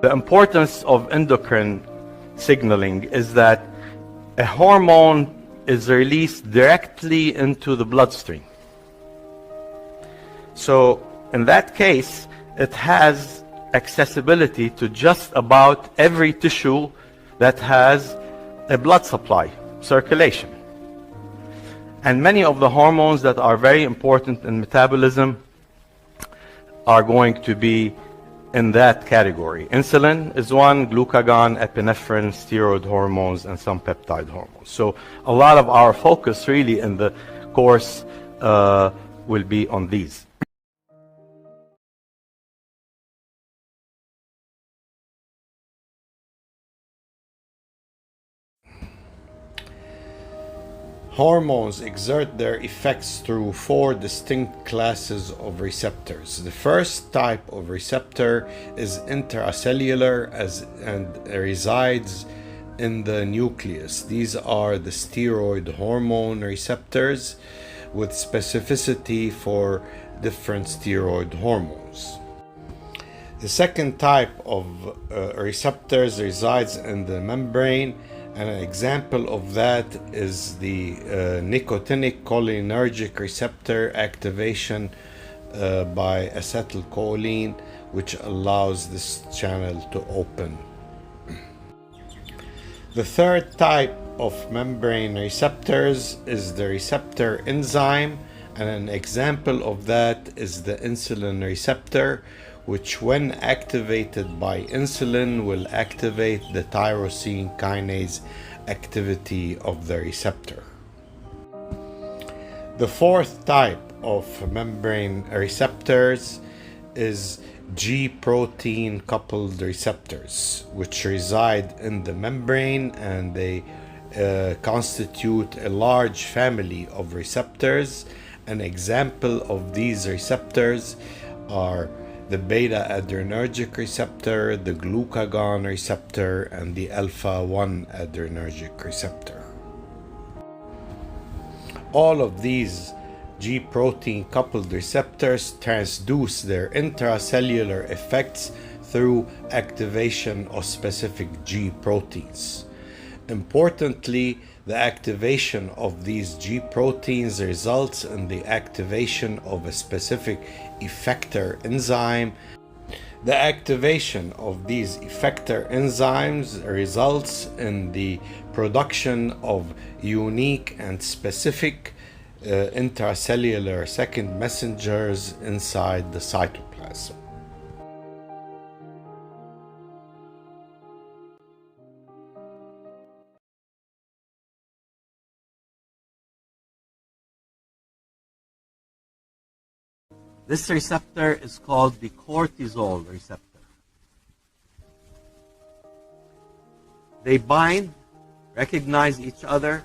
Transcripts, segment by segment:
The importance of endocrine signaling is that a hormone is released directly into the bloodstream. So in that case, it has accessibility to just about every tissue that has a blood supply, circulation. And many of the hormones that are very important in metabolism are going to be in that category. Insulin is one, glucagon, epinephrine, steroid hormones, and some peptide hormones. So a lot of our focus really in the course will be on these. Hormones exert their effects through 4 distinct classes of receptors. The first type of receptor is intracellular and resides in the nucleus. These are the steroid hormone receptors with specificity for different steroid hormones. The second type of receptors resides in the membrane, and an example of that is the nicotinic cholinergic receptor activation by acetylcholine, which allows this channel to open. The third type of membrane receptors is the receptor enzyme, and an example of that is the insulin receptor, which when activated by insulin will activate the tyrosine kinase activity of the receptor. The fourth type of membrane receptors is G-protein coupled receptors, which reside in the membrane, and they constitute a large family of receptors. An example of these receptors are the beta-adrenergic receptor, the glucagon receptor, and the alpha-1 adrenergic receptor. All of these G-protein coupled receptors transduce their intracellular effects through activation of specific G proteins. Importantly, the activation of these G proteins results in the activation of a specific effector enzyme. The activation of these effector enzymes results in the production of unique and specific intracellular second messengers inside the cytoplasm. This receptor is called the cortisol receptor. They bind, recognize each other,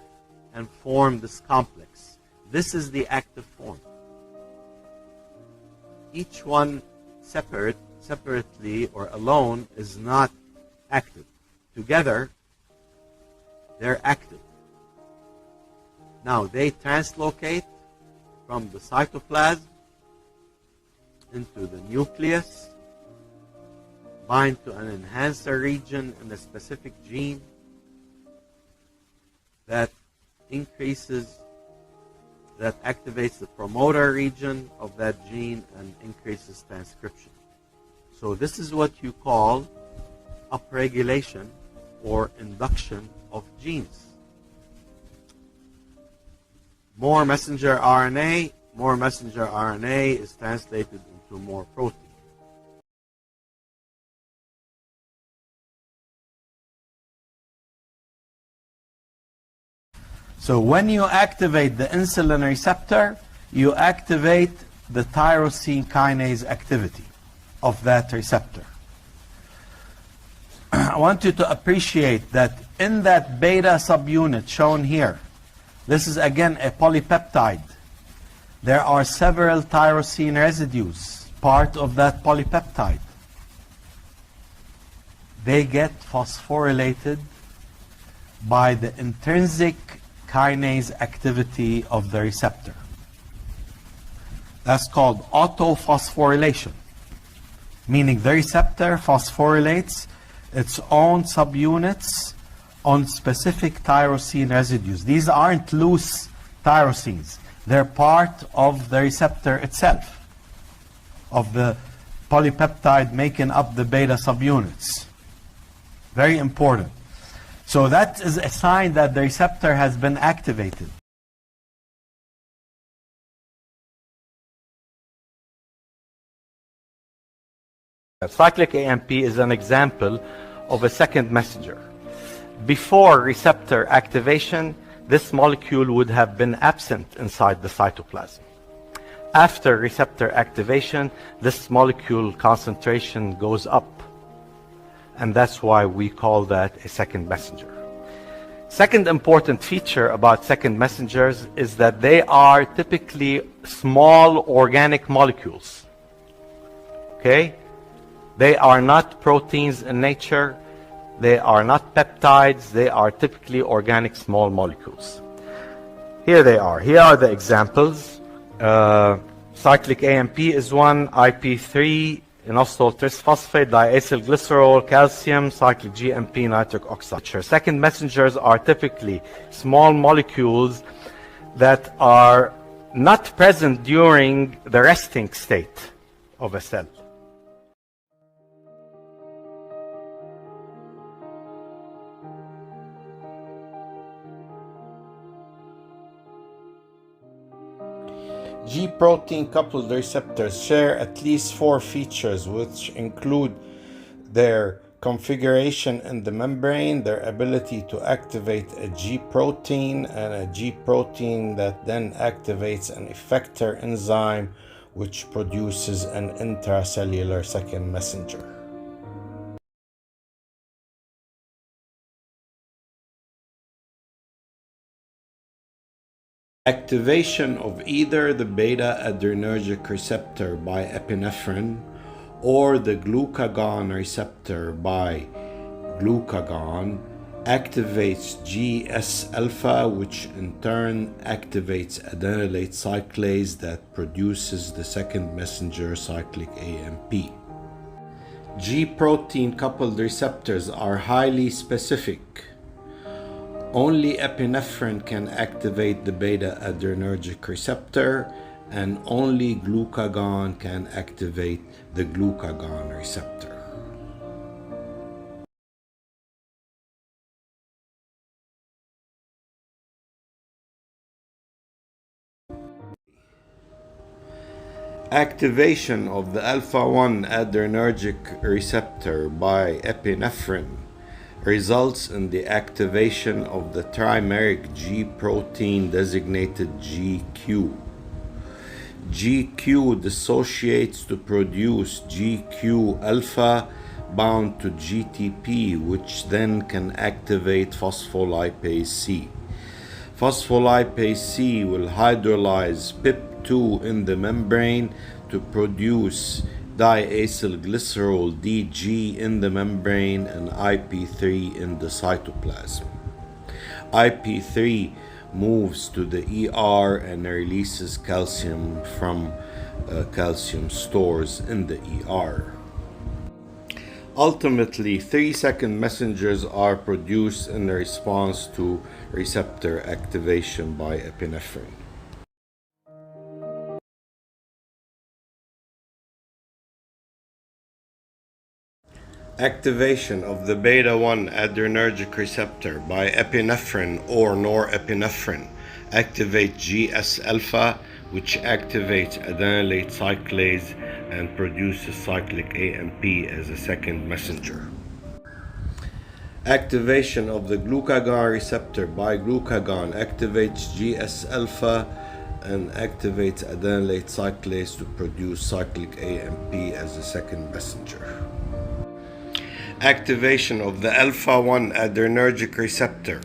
and form this complex. This is the active form. Each one separately or alone is not active. Together, they're active. Now, they translocate from the cytoplasm into the nucleus, bind to an enhancer region in a specific gene that activates the promoter region of that gene and increases transcription. So this is what you call upregulation or induction of genes. More messenger RNA is translated into more protein. So when you activate the insulin receptor, you activate the tyrosine kinase activity of that receptor. I want you to appreciate that in that beta subunit shown here, this is again a polypeptide. There are several tyrosine residues, part of that polypeptide. They get phosphorylated by the intrinsic kinase activity of the receptor. That's called autophosphorylation. meaning the receptor phosphorylates its own subunits on specific tyrosine residues. These aren't loose tyrosines. They're part of the receptor itself, of the polypeptide making up the beta subunits. Very important. So that is a sign that the receptor has been activated. Cyclic AMP is an example of a second messenger. Before receptor activation, this molecule would have been absent inside the cytoplasm. After receptor activation, this molecule concentration goes up. And that's why we call that a second messenger. Second important feature about second messengers is that they are typically small organic molecules. Okay? They are not proteins in nature. They are not peptides. They are typically organic small molecules. Here they are. Here are the examples. Cyclic AMP is one, IP3, inositol trisphosphate, diacylglycerol, calcium, cyclic GMP, nitric oxide. Second messengers are typically small molecules that are not present during the resting state of a cell. G-protein coupled receptors share at least 4 features, which include their configuration in the membrane, their ability to activate a G-protein, and a G-protein that then activates an effector enzyme which produces an intracellular second messenger. Activation of either the beta-adrenergic receptor by epinephrine or the glucagon receptor by glucagon activates GS-alpha, which in turn activates adenylate cyclase that produces the second messenger cyclic AMP. G-protein coupled receptors are highly specific. Only epinephrine can activate the beta-adrenergic receptor, and only glucagon can activate the glucagon receptor. Activation of the alpha-1 adrenergic receptor by epinephrine results in the activation of the trimeric G protein designated GQ. GQ dissociates to produce GQ alpha bound to GTP, which then can activate phospholipase C. Phospholipase C will hydrolyze PIP2 in the membrane to produce diacylglycerol DG in the membrane and IP3 in the cytoplasm. IP3 moves to the ER and releases calcium from calcium stores in the ER. Ultimately, 3 second messengers are produced in response to receptor activation by epinephrine. Activation of the beta-1 adrenergic receptor by epinephrine or norepinephrine activates GS-alpha, which activates adenylate cyclase and produces cyclic AMP as a second messenger. Activation of the glucagon receptor by glucagon activates GS-alpha and activates adenylate cyclase to produce cyclic AMP as a second messenger. Activation of the alpha-1 adrenergic receptor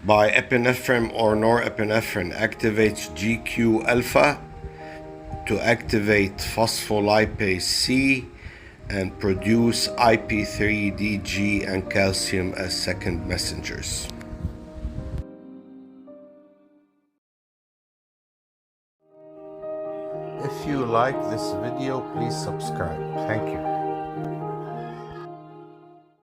by epinephrine or norepinephrine activates GQ-alpha to activate phospholipase C and produce IP3, DG, and calcium as second messengers. If you like this video, please subscribe. Thank you.